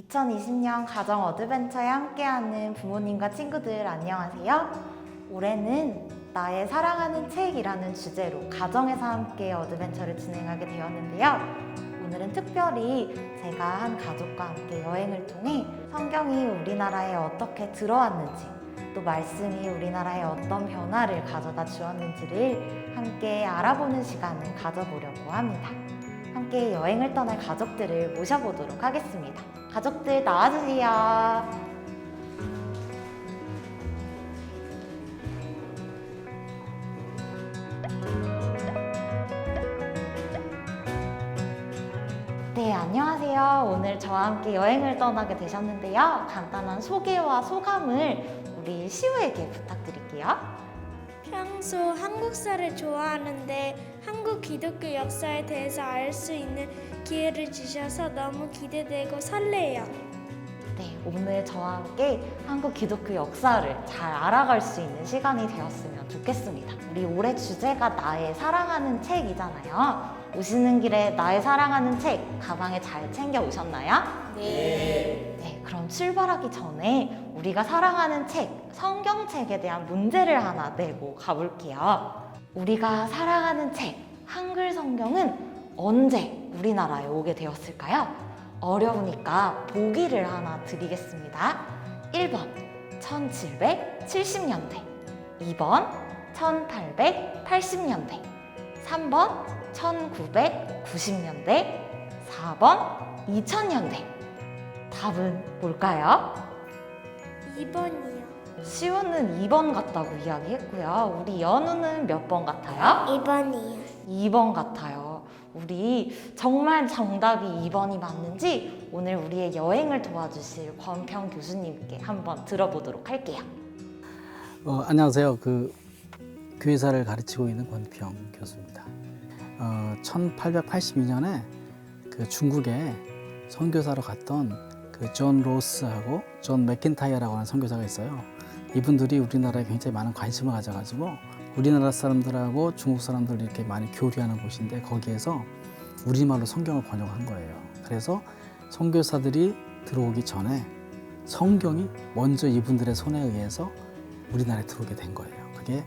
2020년 가정 어드벤처에 함께하는 부모님과 친구들 안녕하세요. 올해는 나의 사랑하는 책이라는 주제로 가정에서 함께 어드벤처를 진행하게 되었는데요. 오늘은 특별히 제가 한 가족과 함께 여행을 통해 성경이 우리나라에 어떻게 들어왔는지, 또 말씀이 우리나라에 어떤 변화를 가져다 주었는지를 함께 알아보는 시간을 가져보려고 합니다. 함께 여행을 떠날 가족들을 모셔보도록 하겠습니다. 가족들 나와주세요. 네, 안녕하세요. 오늘 저와 함께 여행을 떠나게 되셨는데요. 간단한 소개와 소감을 우리 시우에게 부탁드릴게요. 평소 한국사를 좋아하는데 한국 기독교 역사에 대해서 알 수 있는 기회를 주셔서 너무 기대되고 설레요. 네, 오늘 저와 함께 한국 기독교 역사를 잘 알아갈 수 있는 시간이 되었으면 좋겠습니다. 우리 올해 주제가 나의 사랑하는 책이잖아요. 오시는 길에 나의 사랑하는 책 가방에 잘 챙겨 오셨나요? 네, 그럼 출발하기 전에 우리가 사랑하는 책, 성경책에 대한 문제를 하나 내고 가볼게요. 우리가 사랑하는 책, 한글 성경은 언제 우리나라에 오게 되었을까요? 어려우니까 보기를 하나 드리겠습니다. 1번 1770년대, 2번 1880년대, 3번 1990년대, 4번 2000년대. 답은 뭘까요? 2번이요. 시우는 2번 같다고 이야기했고요. 우리 연우는 몇 번 같아요? 2번이요. 2번 같아요. 우리 정말 정답이 2번이 맞는지 오늘 우리의 여행을 도와주실 권평 교수님께 한번 들어보도록 할게요. 안녕하세요. 교회사를 가르치고 있는 권평 교수입니다. 1882년에 중국에 선교사로 갔던 존 로스하고 존 맥킨타이어라고 하는 선교사가 있어요. 이분들이 우리나라에 굉장히 많은 관심을 가져가지고 우리나라 사람들하고 중국 사람들 이렇게 많이 교류하는 곳인데 거기에서 우리말로 성경을 번역한 거예요. 그래서 선교사들이 들어오기 전에 성경이 먼저 이분들의 손에 의해서 우리나라에 들어오게 된 거예요. 그게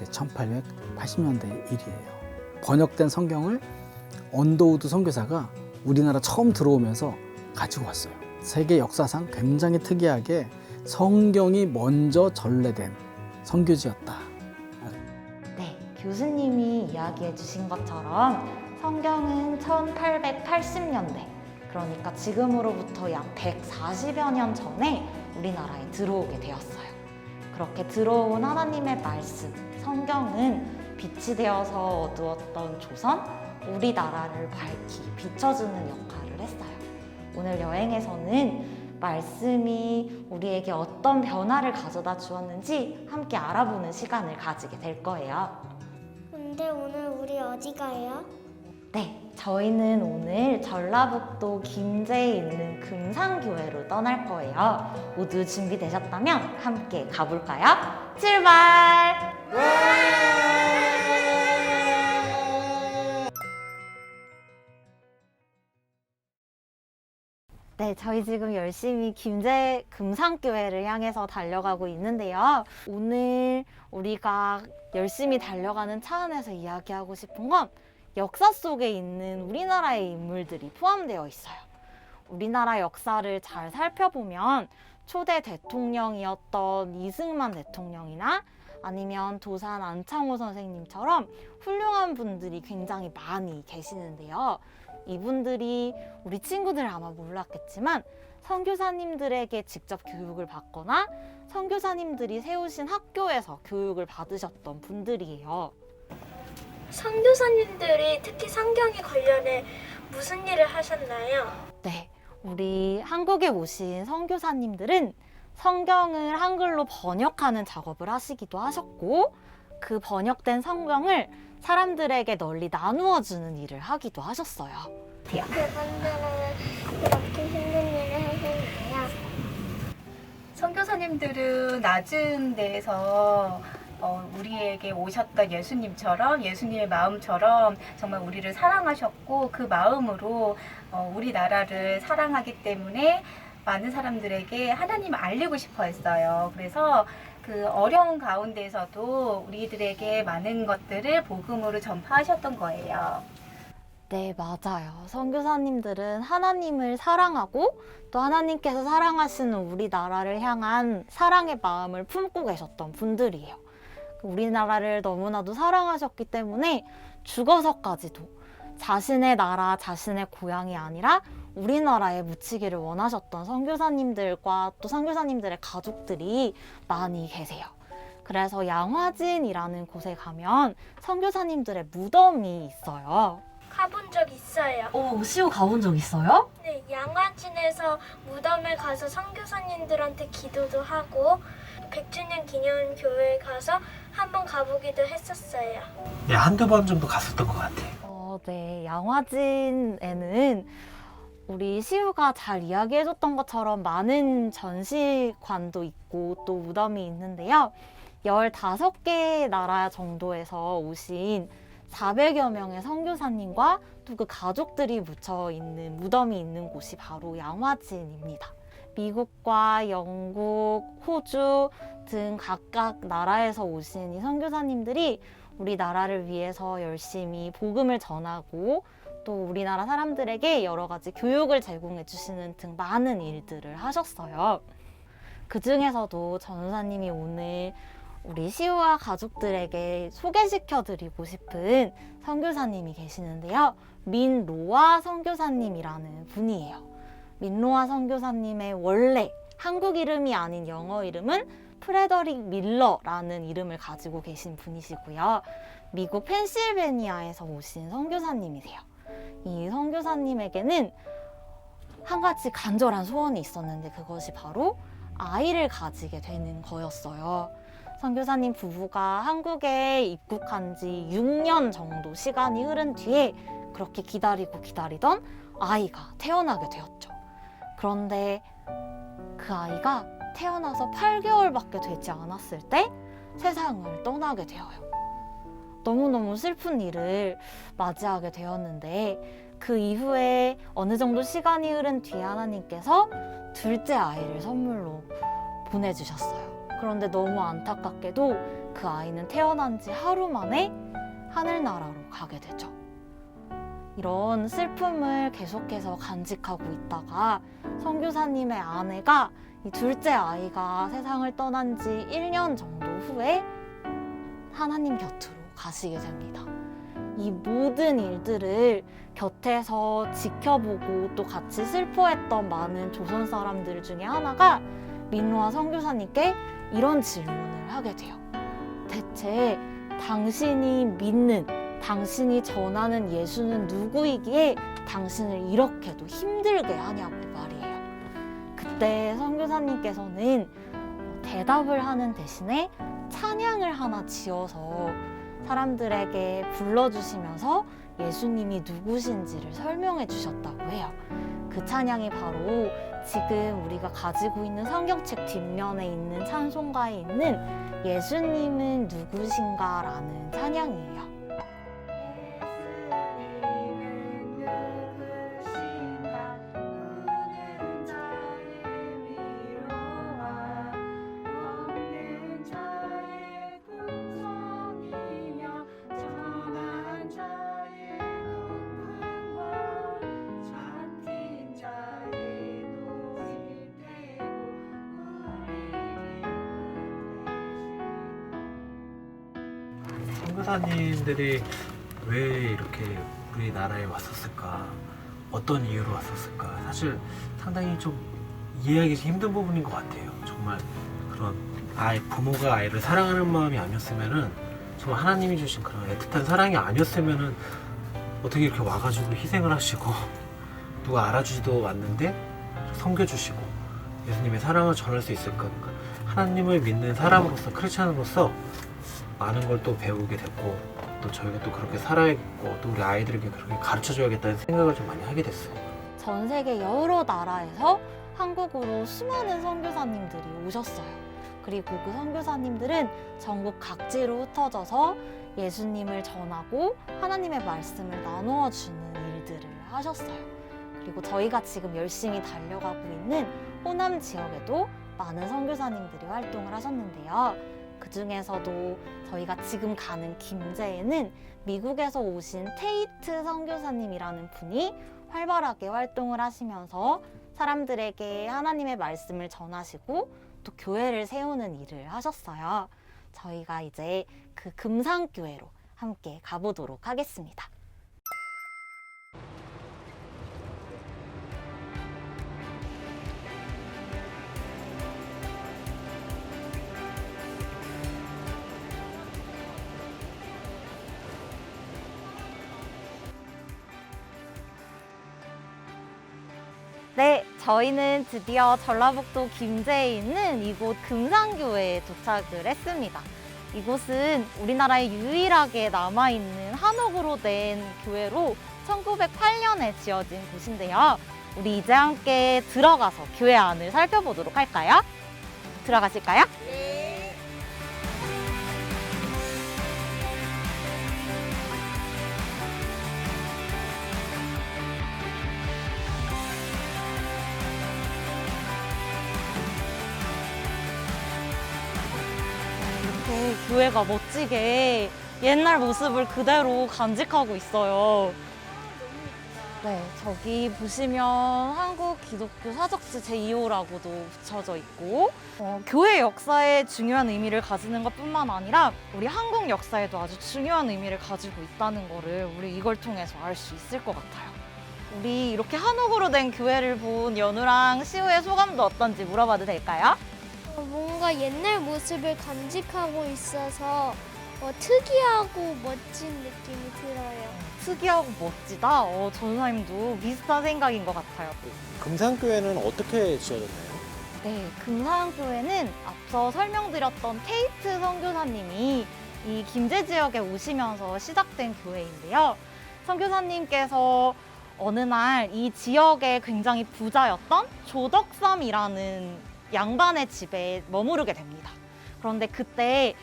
1880년대 일이에요. 번역된 성경을 언더우드 선교사가 우리나라 처음 들어오면서 가지고 왔어요. 세계 역사상 굉장히 특이하게 성경이 먼저 전래된 선교지였다. 네, 교수님이 이야기해 주신 것처럼 성경은 1880년대, 그러니까 지금으로부터 약 140여 년 전에 우리나라에 들어오게 되었어요. 그렇게 들어온 하나님의 말씀, 성경은 빛이 되어서 어두웠던 조선, 우리나라를 밝히 비춰주는 역할을 했어요. 오늘 여행에서는 말씀이 우리에게 어떤 변화를 가져다 주었는지 함께 알아보는 시간을 가지게 될 거예요. 근데 오늘 우리 어디 가요? 네, 저희는 오늘 전라북도 김제에 있는 금산교회로 떠날 거예요. 모두 준비되셨다면 함께 가볼까요? 출발! 네, 저희 지금 열심히 김제 금산교회를 향해서 달려가고 있는데요. 오늘 우리가 열심히 달려가는 차 안에서 이야기하고 싶은 건 역사 속에 있는 우리나라의 인물들이 포함되어 있어요. 우리나라 역사를 잘 살펴보면 초대 대통령이었던 이승만 대통령이나 아니면 도산 안창호 선생님처럼 훌륭한 분들이 굉장히 많이 계시는데요. 이분들이 우리 친구들 아마 몰랐겠지만 선교사님들에게 직접 교육을 받거나 선교사님들이 세우신 학교에서 교육을 받으셨던 분들이에요. 선교사님들이 특히 성경에 관련해 무슨 일을 하셨나요? 네, 우리 한국에 오신 선교사님들은 성경을 한글로 번역하는 작업을 하시기도 하셨고, 그 번역된 성경을 사람들에게 널리 나누어 주는 일을 하기도 하셨어요. 그분들은 이렇게 힘든 일을 하셨나요? 선교사님들은 낮은 데에서 우리에게 오셨던 예수님처럼, 예수님의 마음처럼 정말 우리를 사랑하셨고 그 마음으로 우리나라를 사랑하기 때문에 많은 사람들에게 하나님을 알리고 싶어 했어요. 그래서 그 어려운 가운데서도 우리들에게 많은 것들을 복음으로 전파하셨던 거예요. 네, 맞아요. 선교사님들은 하나님을 사랑하고 또 하나님께서 사랑하시는 우리나라를 향한 사랑의 마음을 품고 계셨던 분들이에요. 우리나라를 너무나도 사랑하셨기 때문에 죽어서까지도 자신의 나라, 자신의 고향이 아니라 우리나라에 묻히기를 원하셨던 선교사님들과 또 선교사님들의 가족들이 많이 계세요. 그래서 양화진이라는 곳에 가면 선교사님들의 무덤이 있어요. 가본 적 있어요. 시우 가본 적 있어요? 네, 양화진에서 무덤에 가서 선교사님들한테 기도도 하고 100주년 기념 교회에 가서 한번 가보기도 했었어요. 네, 한두 번 정도 갔었던 것 같아요. 네, 양화진에는 우리 시우가 잘 이야기해줬던 것처럼 많은 전시관도 있고 또 무덤이 있는데요. 15개 나라 정도에서 오신 400여 명의 선교사님과 또 그 가족들이 묻혀 있는 무덤이 있는 곳이 바로 양화진입니다. 미국과 영국, 호주 등 각각 나라에서 오신 이 선교사님들이 우리나라를 위해서 열심히 복음을 전하고 또 우리나라 사람들에게 여러 가지 교육을 제공해 주시는 등 많은 일들을 하셨어요. 그 중에서도 전우사님이 오늘 우리 시우와 가족들에게 소개시켜드리고 싶은 선교사님이 계시는데요. 민로아 선교사님이라는 분이에요. 민로아 선교사님의 원래 한국 이름이 아닌 영어 이름은 프레더릭 밀러라는 이름을 가지고 계신 분이시고요. 미국 펜실베니아에서 오신 선교사님이세요. 이 선교사님에게는 한 가지 간절한 소원이 있었는데 그것이 바로 아이를 가지게 되는 거였어요. 선교사님 부부가 한국에 입국한 지 6년 정도 시간이 흐른 뒤에 그렇게 기다리던 아이가 태어나게 되었죠. 그런데 그 아이가 태어나서 8개월밖에 되지 않았을 때 세상을 떠나게 되어요. 너무너무 슬픈 일을 맞이하게 되었는데 그 이후에 어느 정도 시간이 흐른 뒤에 하나님께서 둘째 아이를 선물로 보내주셨어요. 그런데 너무 안타깝게도 그 아이는 태어난 지 하루 만에 하늘나라로 가게 되죠. 이런 슬픔을 계속해서 간직하고 있다가 선교사님의 아내가 이 둘째 아이가 세상을 떠난 지 1년 정도 후에 하나님 곁으로 가시게 됩니다. 이 모든 일들을 곁에서 지켜보고 또 같이 슬퍼했던 많은 조선 사람들 중에 하나가 민로아 선교사님께 이런 질문을 하게 돼요. 대체 당신이 믿는, 당신이 전하는 예수는 누구이기에 당신을 이렇게도 힘들게 하냐고 말이에요. 그때 선교사님께서는 대답을 하는 대신에 찬양을 하나 지어서 사람들에게 불러주시면서 예수님이 누구신지를 설명해 주셨다고 해요. 그 찬양이 바로 지금 우리가 가지고 있는 성경책 뒷면에 있는 찬송가에 있는 예수님은 누구신가라는 찬양이에요. 선교사님들이 왜 이렇게 우리나라에 왔었을까? 어떤 이유로 왔었을까? 사실 상당히 좀 이해하기 힘든 부분인 것 같아요. 정말 그런 부모가 아이를 사랑하는 마음이 아니었으면은 정말 하나님이 주신 그런 애틋한 사랑이 아니었으면은 어떻게 이렇게 와가지고 희생을 하시고 누가 알아주지도 않는데 섬겨주시고 예수님의 사랑을 전할 수 있을까? 그러니까 하나님을 믿는 사람으로서 크리스찬으로서 많은 걸 또 배우게 됐고 또 저희가 또 그렇게 살아야겠고 또 우리 아이들에게 그렇게 가르쳐줘야겠다는 생각을 좀 많이 하게 됐어요. 전 세계 여러 나라에서 한국으로 수많은 선교사님들이 오셨어요. 그리고 그 선교사님들은 전국 각지로 흩어져서 예수님을 전하고 하나님의 말씀을 나누어 주는 일들을 하셨어요. 그리고 저희가 지금 열심히 달려가고 있는 호남 지역에도 많은 선교사님들이 활동을 하셨는데요. 그 중에서도 저희가 지금 가는 김제에는 미국에서 오신 테이트 선교사님이라는 분이 활발하게 활동을 하시면서 사람들에게 하나님의 말씀을 전하시고 또 교회를 세우는 일을 하셨어요. 저희가 이제 그 금산교회로 함께 가보도록 하겠습니다. 네, 저희는 드디어 전라북도 김제에 있는 이곳 금산교회에 도착을 했습니다. 이곳은 우리나라에 유일하게 남아있는 한옥으로 된 교회로 1908년에 지어진 곳인데요. 우리 이제 함께 들어가서 교회 안을 살펴보도록 할까요? 들어가실까요? 이렇게 교회가 멋지게 옛날 모습을 그대로 간직하고 있어요. 네, 저기 보시면 한국 기독교 사적지 제2호라고도 붙여져 있고 교회 역사에 중요한 의미를 가지는 것뿐만 아니라 우리 한국 역사에도 아주 중요한 의미를 가지고 있다는 거를 우리 이걸 통해서 알 수 있을 것 같아요. 우리 이렇게 한옥으로 된 교회를 본 연우랑 시우의 소감도 어떤지 물어봐도 될까요? 뭔가 옛날 모습을 간직하고 있어서 특이하고 멋진 느낌이 들어요. 특이하고 멋지다. 전사님도 비슷한 생각인 것 같아요. 금산교회는 어떻게 지어졌나요? 네, 금산교회는 앞서 설명드렸던 테이트 선교사님이 이 김제 지역에 오시면서 시작된 교회인데요. 선교사님께서 어느 날 이 지역에 굉장히 부자였던 조덕삼이라는 양반의 집에 머무르게 됩니다. 그런데 그때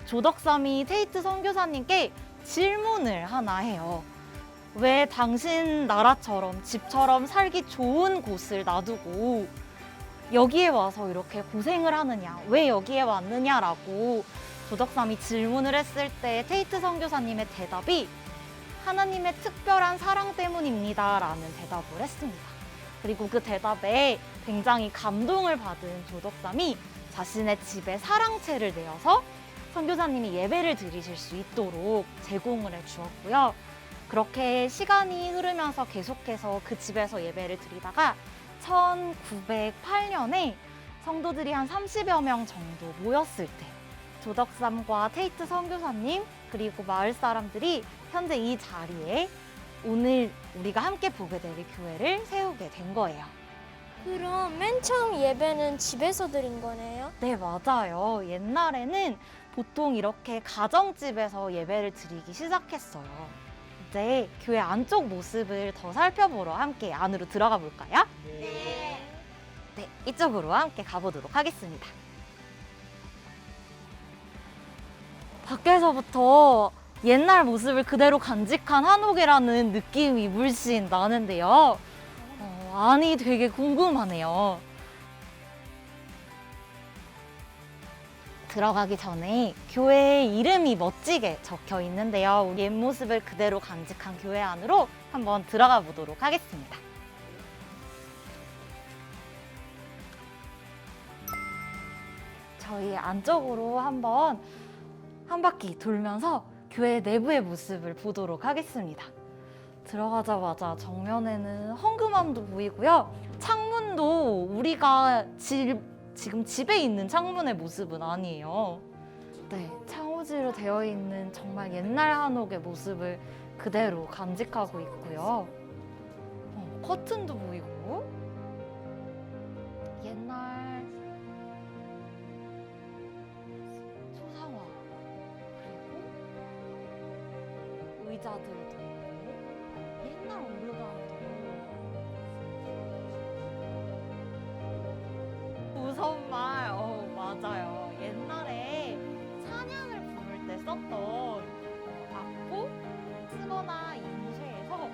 조덕삼이 테이트 선교사님께 질문을 하나 해요. 왜 당신 나라처럼 집처럼 살기 좋은 곳을 놔두고 여기에 와서 이렇게 고생을 하느냐, 왜 여기에 왔느냐라고 조덕삼이 질문을 했을 때 테이트 선교사님의 대답이 하나님의 특별한 사랑 때문입니다 라는 대답을 했습니다. 그리고 그 대답에 굉장히 감동을 받은 조덕삼이 자신의 집에 사랑채를 내어서 선교사님이 예배를 드리실 수 있도록 제공을 해주었고요. 그렇게 시간이 흐르면서 계속해서 그 집에서 예배를 드리다가 1908년에 성도들이 한 30여 명 정도 모였을 때 조덕삼과 테이트 선교사님 그리고 마을 사람들이 현재 이 자리에 오늘 우리가 함께 보게 될 교회를 세우게 된 거예요. 그럼 맨 처음 예배는 집에서 드린 거네요? 네, 맞아요. 옛날에는 보통 이렇게 가정집에서 예배를 드리기 시작했어요. 이제 교회 안쪽 모습을 더 살펴보러 함께 안으로 들어가 볼까요? 네. 네, 이쪽으로 함께 가보도록 하겠습니다. 밖에서부터 옛날 모습을 그대로 간직한 한옥이라는 느낌이 물씬 나는데요. 안이 되게 궁금하네요. 들어가기 전에 교회의 이름이 멋지게 적혀 있는데요. 옛 모습을 그대로 간직한 교회 안으로 한번 들어가 보도록 하겠습니다. 저희 안쪽으로 한번 한 바퀴 돌면서 교회 내부의 모습을 보도록 하겠습니다. 들어가자마자 정면에는 헌금함도 보이고요. 창문도 우리가 지금 집에 있는 창문의 모습은 아니에요. 네, 창호지로 되어 있는 정말 옛날 한옥의 모습을 그대로 간직하고 있고요. 커튼도 보이고 옛날 소상화 그리고 의자들도 있고 옛날 오르간도 무서운 말, 맞아요. 옛날에 찬양을 부를 때 썼던 악보 쓰거나 인쇄해서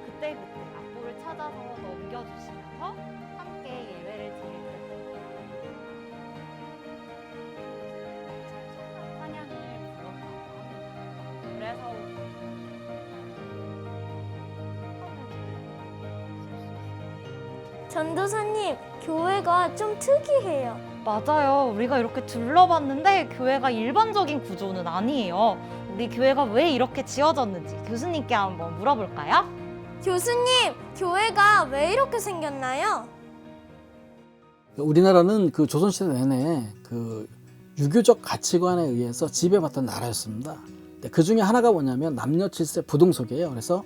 그때그때 악보를 찾아서 넘겨주시면서 함께 예배를 드릴 텐데 찬양을 불렀다고 합니다. 그래서 전도사님, 교회가 좀 특이해요. 맞아요. 우리가 이렇게 둘러봤는데 교회가 일반적인 구조는 아니에요. 우리 교회가 왜 이렇게 지어졌는지 교수님께 한번 물어볼까요? 교수님, 교회가 왜 이렇게 생겼나요? 우리나라는 그 조선시대 내내 그 유교적 가치관에 의해서 지배받던 나라였습니다. 그 중에 하나가 뭐냐면 남녀 7세 부동석이에요. 그래서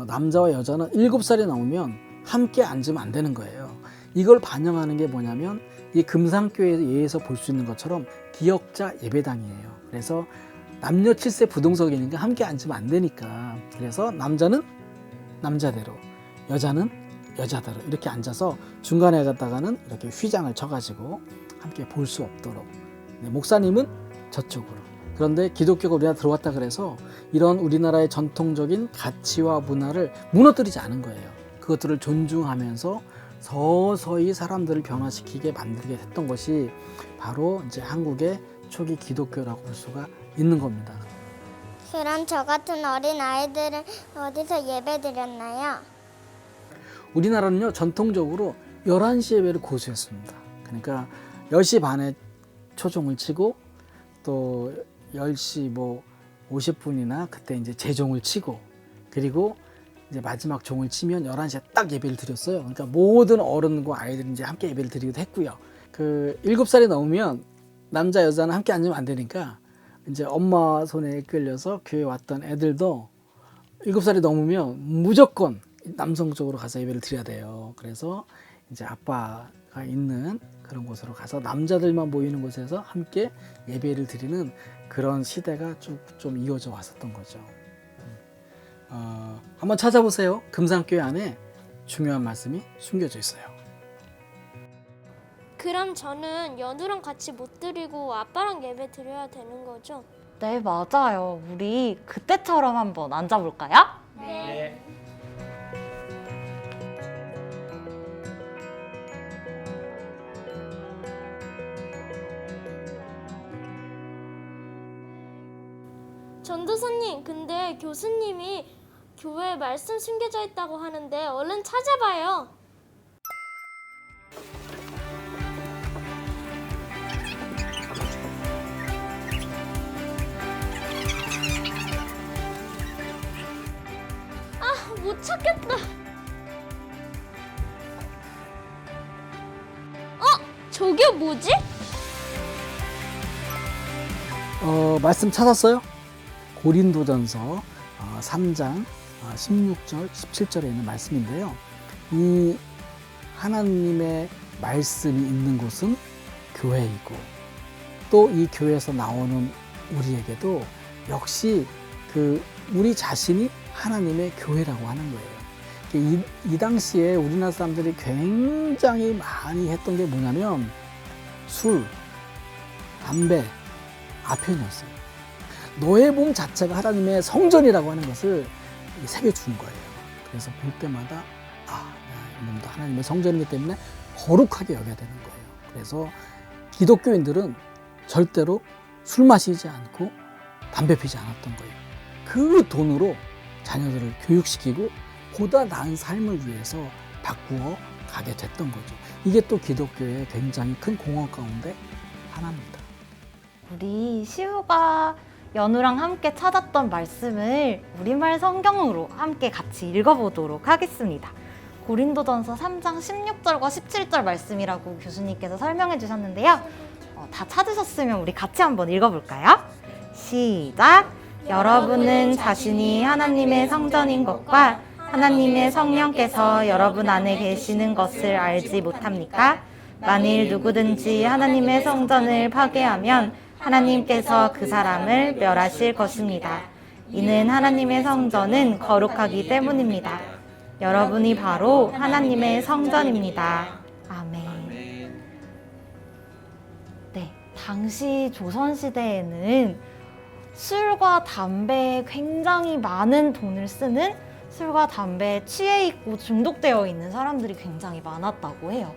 남자와 여자는 7살이 넘으면 함께 앉으면 안 되는 거예요. 이걸 반영하는 게 뭐냐면 이 금상교회 예에서 볼 수 있는 것처럼 기역자 예배당이에요. 그래서 남녀 7세 부동석이니까 함께 앉으면 안 되니까, 그래서 남자는 남자대로, 여자는 여자대로 이렇게 앉아서 중간에 갔다가는 이렇게 휘장을 쳐가지고 함께 볼 수 없도록, 목사님은 저쪽으로. 그런데 기독교가 우리나라 들어왔다 그래서 이런 우리나라의 전통적인 가치와 문화를 무너뜨리지 않은 거예요. 그것들을 존중하면서 서서히 사람들을 변화시키게 만들게 됐던 것이 바로 이제 한국의 초기 기독교라고 볼 수가 있는 겁니다. 그럼 저 같은 어린 아이들은 어디서 예배 드렸나요? 우리나라는요, 전통적으로 11시 예배를 고수했습니다. 그러니까 10시 반에 초종을 치고 또 10시 뭐 50분이나 그때 이제 재종을 치고, 그리고 이제 마지막 종을 치면 11시에 딱 예배를 드렸어요. 그러니까 모든 어른과 아이들이 이제 함께 예배를 드리기도 했고요. 그 7살이 넘으면 남자 여자는 함께 앉으면 안 되니까 이제 엄마 손에 이끌려서 교회 왔던 애들도 7살이 넘으면 무조건 남성 쪽으로 가서 예배를 드려야 돼요. 그래서 이제 아빠가 있는 그런 곳으로 가서 남자들만 모이는 곳에서 함께 예배를 드리는 그런 시대가 쭉 좀 이어져 왔었던 거죠. 한번 찾아보세요. 금상교회 안에 중요한 말씀이 숨겨져 있어요. 그럼 저는 연우랑 같이 못 드리고 아빠랑 예배 드려야 되는 거죠? 네, 맞아요. 우리 그때처럼 한번 앉아볼까요? 네. 전도사님, 근데 교수님이 교회에 말씀 숨겨져 있다고 하는데 얼른 찾아봐요. 아, 못 찾겠다. 저게 뭐지? 말씀 찾았어요? 고린도전서 3장 16절, 17절에 있는 말씀인데요. 이 하나님의 말씀이 있는 곳은 교회이고, 또 이 교회에서 나오는 우리에게도 역시 우리 자신이 하나님의 교회라고 하는 거예요. 이 당시에 우리나라 사람들이 굉장히 많이 했던 게 뭐냐면 술, 담배, 아편이었어요. 너의 몸 자체가 하나님의 성전이라고 하는 것을 새겨준 거예요. 그래서 볼 때마다 이 몸도 하나님의 성전이기 때문에 거룩하게 여겨야 되는 거예요. 그래서 기독교인들은 절대로 술 마시지 않고 담배 피지 않았던 거예요. 그 돈으로 자녀들을 교육시키고 보다 나은 삶을 위해서 바꾸어 가게 됐던 거죠. 이게 또 기독교의 굉장히 큰 공헌 가운데 하나입니다. 우리 시우가 연우랑 함께 찾았던 말씀을 우리말 성경으로 함께 같이 읽어보도록 하겠습니다. 고린도전서 3장 16절과 17절 말씀이라고 교수님께서 설명해 주셨는데요. 다 찾으셨으면 우리 같이 한번 읽어볼까요? 시작! 여러분은 자신이 하나님의 성전인 것과 하나님의 성령께서 여러분 안에 계시는 것을 알지 못합니까? 만일 누구든지 하나님의 성전을 파괴하면 하나님께서 그 사람을 멸하실 것입니다. 이는 하나님의 성전은 거룩하기 때문입니다. 여러분이 바로 하나님의 성전입니다. 아멘. 네, 당시 조선시대에는 술과 담배에 굉장히 많은 돈을 쓰는 술과 담배에 취해 있고 중독되어 있는 사람들이 굉장히 많았다고 해요.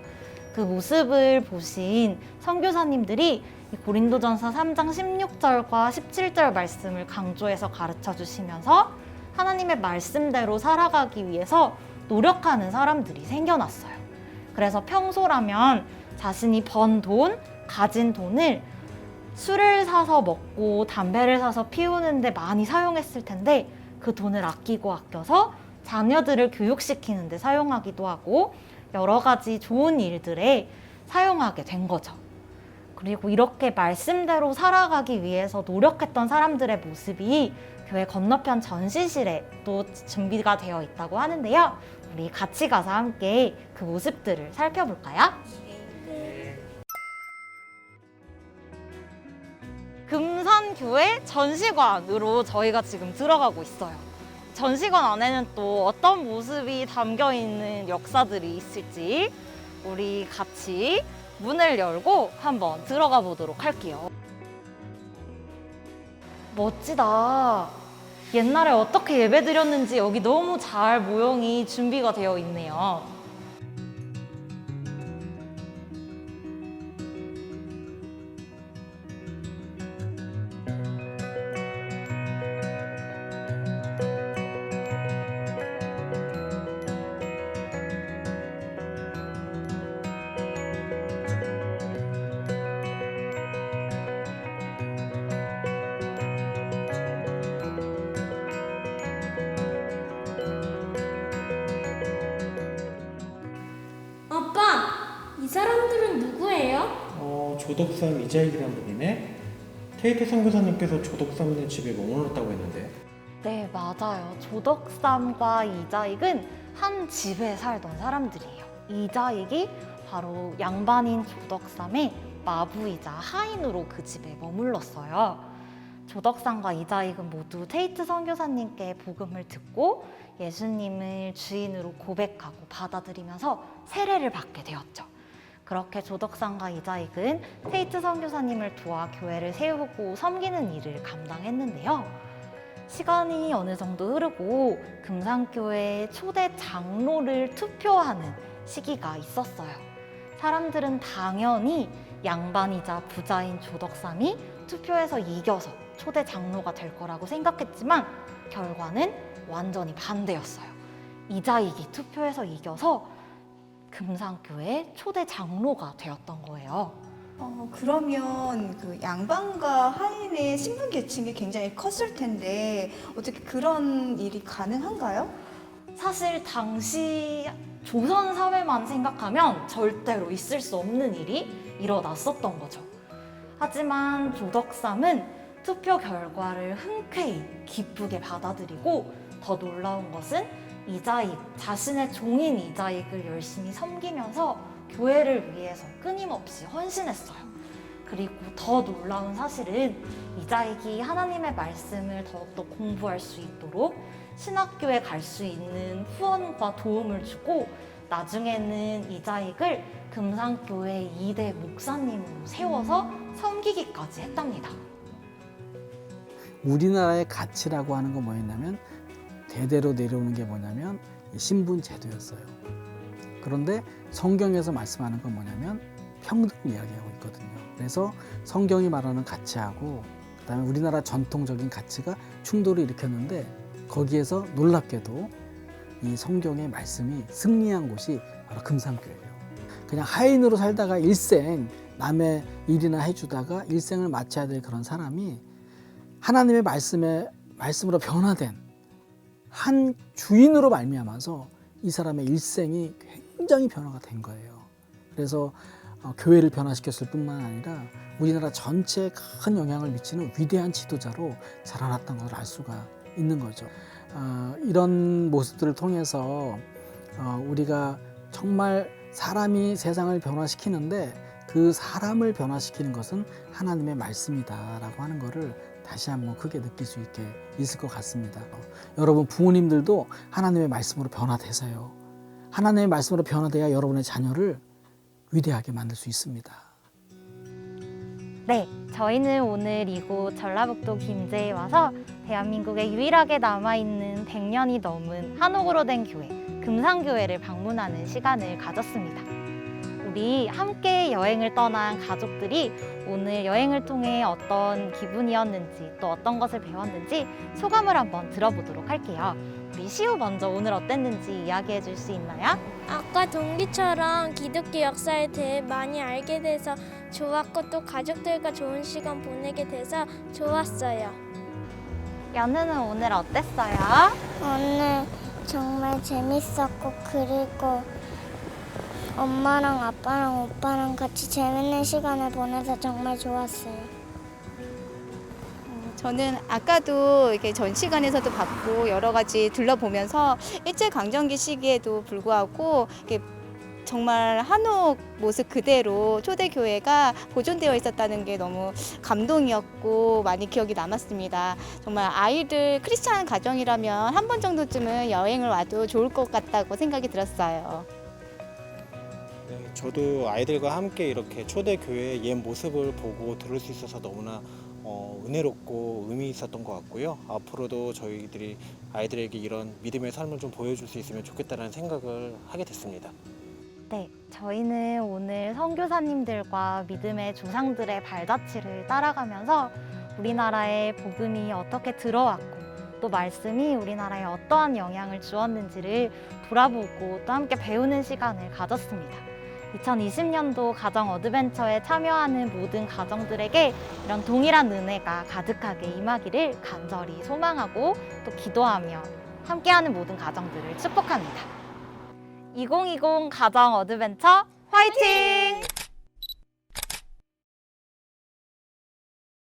그 모습을 보신 선교사님들이 이 고린도전서 3장 16절과 17절 말씀을 강조해서 가르쳐 주시면서 하나님의 말씀대로 살아가기 위해서 노력하는 사람들이 생겨났어요. 그래서 평소라면 자신이 번 돈, 가진 돈을 술을 사서 먹고 담배를 사서 피우는데 많이 사용했을 텐데 그 돈을 아끼고 아껴서 자녀들을 교육시키는 데 사용하기도 하고 여러 가지 좋은 일들에 사용하게 된 거죠. 그리고 이렇게 말씀대로 살아가기 위해서 노력했던 사람들의 모습이 교회 건너편 전시실에 또 준비가 되어 있다고 하는데요. 우리 같이 가서 함께 그 모습들을 살펴볼까요? 금산교회 전시관으로 저희가 지금 들어가고 있어요. 전시관 안에는 또 어떤 모습이 담겨 있는 역사들이 있을지 우리 같이 문을 열고 한번 들어가 보도록 할게요. 멋지다. 옛날에 어떻게 예배 드렸는지 여기 너무 잘 모형이 준비가 되어 있네요. 아빠, 이 사람들은 누구예요? 조덕삼 이자익이라는 분이네. 테이트 선교사님께서 조덕삼네 집에 머물렀다고 했는데. 네, 맞아요. 조덕삼과 이자익은 한 집에 살던 사람들이에요. 이자익이 바로 양반인 조덕삼의 마부이자 하인으로 그 집에 머물렀어요. 조덕삼과 이자익은 모두 테이트 선교사님께 복음을 듣고 예수님을 주인으로 고백하고 받아들이면서 세례를 받게 되었죠. 그렇게 조덕삼과 이자익은 테이트 선교사님을 도와 교회를 세우고 섬기는 일을 감당했는데요. 시간이 어느 정도 흐르고 금산교회의 초대 장로를 투표하는 시기가 있었어요. 사람들은 당연히 양반이자 부자인 조덕삼이 투표에서 이겨서 초대 장로가 될 거라고 생각했지만 결과는 완전히 반대였어요. 이자익이 투표에서 이겨서 금산교회 초대 장로가 되었던 거예요. 그러면 그 양반과 하인의 신분 계층이 굉장히 컸을 텐데 어떻게 그런 일이 가능한가요? 사실 당시 조선 사회만 생각하면 절대로 있을 수 없는 일이 일어났었던 거죠. 하지만 조덕삼은 투표 결과를 흔쾌히 기쁘게 받아들이고 더 놀라운 것은 이자익, 자신의 종인 이자익을 열심히 섬기면서 교회를 위해서 끊임없이 헌신했어요. 그리고 더 놀라운 사실은 이자익이 하나님의 말씀을 더욱더 공부할 수 있도록 신학교에 갈 수 있는 후원과 도움을 주고 나중에는 이자익을 금산교회 2대 목사님으로 세워서 섬기기까지 했답니다. 우리나라의 가치라고 하는 건 뭐였냐면 대대로 내려오는 게 뭐냐면 신분 제도였어요. 그런데 성경에서 말씀하는 건 뭐냐면 평등 이야기하고 있거든요. 그래서 성경이 말하는 가치하고 그다음에 우리나라 전통적인 가치가 충돌을 일으켰는데 거기에서 놀랍게도 이 성경의 말씀이 승리한 곳이 바로 금산교회예요. 그냥 하인으로 살다가 일생 남의 일이나 해주다가 일생을 마쳐야 될 그런 사람이 하나님의 말씀으로 변화된 한 주인으로 말미암아서 이 사람의 일생이 굉장히 변화가 된 거예요. 그래서 교회를 변화시켰을 뿐만 아니라 우리나라 전체에 큰 영향을 미치는 위대한 지도자로 자라났던 걸 알 수가 있는 거죠. 이런 모습들을 통해서 우리가 정말 사람이 세상을 변화시키는데 그 사람을 변화시키는 것은 하나님의 말씀이다라고 하는 것을 다시 한번 크게 느낄 수 있게 있을 것 같습니다. 여러분 부모님들도 하나님의 말씀으로 변화되세요. 하나님의 말씀으로 변화돼야 여러분의 자녀를 위대하게 만들 수 있습니다. 네, 저희는 오늘 이곳 전라북도 김제에 와서 대한민국에 유일하게 남아있는 100년이 넘은 한옥으로 된 교회, 금산교회를 방문하는 시간을 가졌습니다. 우리 함께 여행을 떠난 가족들이 오늘 여행을 통해 어떤 기분이었는지 또 어떤 것을 배웠는지 소감을 한번 들어보도록 할게요. 우리 시우 먼저 오늘 어땠는지 이야기해 줄 수 있나요? 아까 동기처럼 기독교 역사에 대해 많이 알게 돼서 좋았고 또 가족들과 좋은 시간 보내게 돼서 좋았어요. 연우는 오늘 어땠어요? 오늘 정말 재밌었고 그리고 엄마랑 아빠랑 오빠랑 같이 재밌는 시간을 보내서 정말 좋았어요. 저는 아까도 이렇게 전시관에서도 봤고 여러 가지 둘러보면서 일제강점기 시기에도 불구하고 이렇게 정말 한옥 모습 그대로 초대교회가 보존되어 있었다는 게 너무 감동이었고 많이 기억이 남았습니다. 정말 아이들 크리스찬 가정이라면 한 번 정도쯤은 여행을 와도 좋을 것 같다고 생각이 들었어요. 네, 저도 아이들과 함께 이렇게 초대교회의 옛 모습을 보고 들을 수 있어서 너무나 은혜롭고 의미 있었던 것 같고요. 앞으로도 저희들이 아이들에게 이런 믿음의 삶을 좀 보여줄 수 있으면 좋겠다는 생각을 하게 됐습니다. 네, 저희는 오늘 선교사님들과 믿음의 조상들의 발자취를 따라가면서 우리나라에 복음이 어떻게 들어왔고 또 말씀이 우리나라에 어떠한 영향을 주었는지를 돌아보고 또 함께 배우는 시간을 가졌습니다. 2020년도 가정 어드벤처에 참여하는 모든 가정들에게 이런 동일한 은혜가 가득하게 임하기를 간절히 소망하고 또 기도하며 함께하는 모든 가정들을 축복합니다. 2020 가정 어드벤처 화이팅!